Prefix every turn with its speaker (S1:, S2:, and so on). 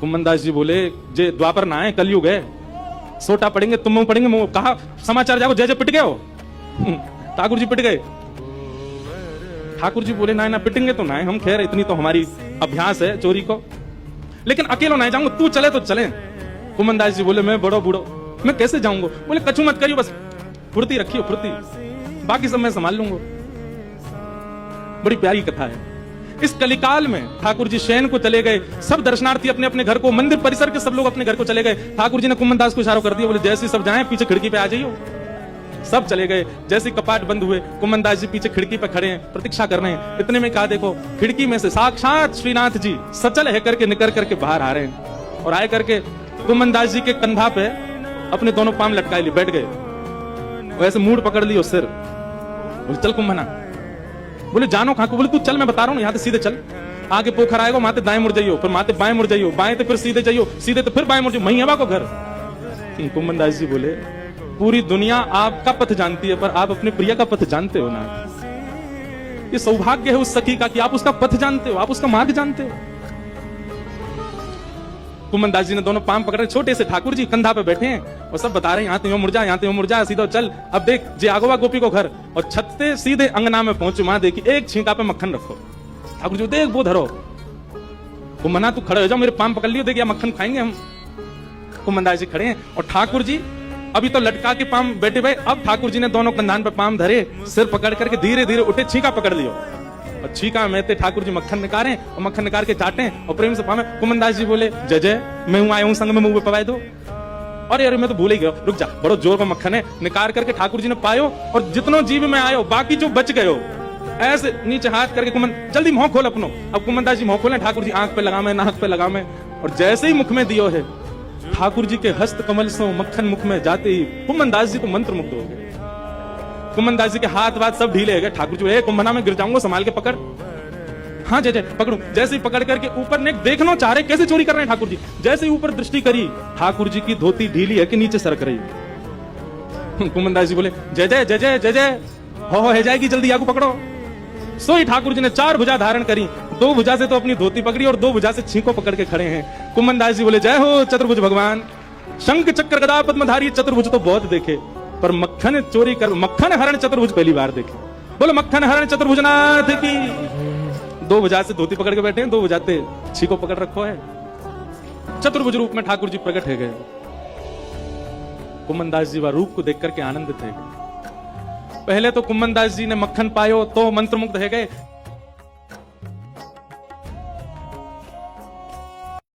S1: कुम्मनदास जी बोले जे द्वापर ना है कलयुग है, सोटा पढ़ेंगे तुम पढ़ेंगे मुंह कहा समाचार जाओ जय जय पिट गए हो। ठाकुर जी पिट गए। ठाकुर जी बोले ना पिटेंगे तो ना हम, खैर इतनी तो हमारी अभ्यास है चोरी को, लेकिन अकेला ना जाऊंगा, तू चले तो चले। कुम्मनदास जी बोले मैं बड़ो बूढ़ो मैं कैसे जाऊंगा। बोले कछु मत करियो, बस फुर्ती रखियो फुर्ती, बाकी सब मैं संभाल लूंगा। बड़ी प्यारी कथा है। इस कलिकाल में ठाकुर जी शयन को चले गए, सब दर्शनार्थी अपने अपने घर को, मंदिर परिसर के सब लोग अपने घर को चले गए। ठाकुर जी ने कुम्मनदास को इशारा कर दिया, बोले जैसे सब जाएं पीछे खिड़की पे आ जाइयो। सब चले गए। जैसे कपाट बंद हुए कुम्मनदास जी पीछे खिड़की पे खड़े हैं, प्रतीक्षा कर रहे हैं। इतने में कहा देखो खिड़की में से साक्षात श्रीनाथ जी सचल है करके निकल करके बाहर आ रहे हैं, और आए करके कुम्मनदास जी के कंधा पे अपने दोनों पांव लटकाए लिए बैठ गए। वैसे मूड पकड़ लियो सिर, बोले चल कुम्भना। बोले जानो कहां को। बोले तू चल मैं बता रहा हूं, यहां से सीधे चल, आगे पोखर आएगा माते दाएं मुड़ जाइयो, फिर माते बाएं मुड़ जाइयो, बाएं तो फिर सीधे जाइयो, सीधे तो फिर बाएं मुड़ जाइयो, वहीं हवा को घर। कुम्मनदास जी बोले पूरी दुनिया आपका पथ जानती है पर आप अपने प्रिय का पथ जानते हो ना। ये सौभाग्य है उस सखी का कि आप उसका पथ जानते हो, आप उसका मार्ग जानते हो। कुम्मनदास जी ने दोनों पांव पकड़े, छोटे से ठाकुर जी कंधा पे बैठे हैं और सब बता रहे हैं यहाँ तो मुड़ जा, यहाँ तो मुड़ जा, सीधा चल। अब देख जे आगोवा गोपी को घर, और छत से सीधे अंगना में पहुंचे, वहां देखी एक छींका पे मक्खन रखो। ठाकुर जी देख वो धरो। कुम्मना तू खड़े हो जाओ, मेरे पांव पकड़ लियो, देख या मक्खन खाएंगे हम। कुम्मनदास जी खड़े हैं और ठाकुर जी अभी तो लटका के पांव बैठे भाई, अब ठाकुर जी ने दोनों कंधान पे पांव धरे, सिर पकड़ करके धीरे धीरे उठे, छींका पकड़ लियो, और छींका में ठाकुर जी मक्खन निकाले और मक्खन निकाल के चाटे और प्रेम से पावे। कुम्मनदास जी बोले जय जय मैं हूं आया हूं संग में मुंह पे पवाए दो। अरे अरे मैं तो भूल ही गया, रुक जा, बड़ो जोर का मक्खन है। निकाल करके ठाकुर जी ने पायो, और जितनों जीव में आयो बाकी जो बच गयो ऐसे नीचे हाथ करके कुम्मन जल्दी मुंह खोल अपनो। अब कुम्मनदास जी मुंह खोले, ठाकुर जी आंख पे लगा में, नाक पे लगा में, और जैसे ही मुख में दियो है ठाकुर जी के हस्त कमल से मक्खन मुख में जाते ही कुम्मनदास जी तो मंत्र मुग्ध हो गए। कुम्मनदास जी के हाथ वाथ सब ढीले हो गए। ठाकुर जी बोले कुम्भना में गिर जाऊंगा, संभाल के पकड़। हाँ जय जय पकड़ू। जैसे ही पकड़ करके ऊपर ने देखना चाह रहे कैसे चोरी कर रहे हैं ठाकुर जी, जैसे ही ऊपर दृष्टि करी ठाकुर जी की धोती ढीली है कि नीचे सरक रही। कुम्मनदास जी बोले जय जय जय जय जय जय हो है जाएगी, जल्दी आगू पकड़ो। सोई ठाकुर जी ने 4 भुजा धारण करी, 2 भुजा से तो अपनी धोती पकड़ी और 2 भुजा से छींको पकड़ के खड़े हैं। कुम्मनदास जी बोले जय हो चतुर्भुज भगवान। शंख चक्र गदा पद्मधारी चतुर्भुज तो बहुत देखे, पर मक्खन चोरी कर, मक्खन हरण चतुर्भुज पहली बार देखे। बोलो मक्खन हरण चतुर्भुजनाथ की। 2 भुजा से धोती पकड़ के बैठे हैं, 2 भुजा से छींको पकड़ रखो है। चतुर्भुज रूप में ठाकुर जी प्रकट है गए। कुम्मनदास जी वह रूप को देख करके आनंदित है गए। पहले तो कुम्मनदास जी ने मक्खन पायो तो मंत्रमुग्ध है गए,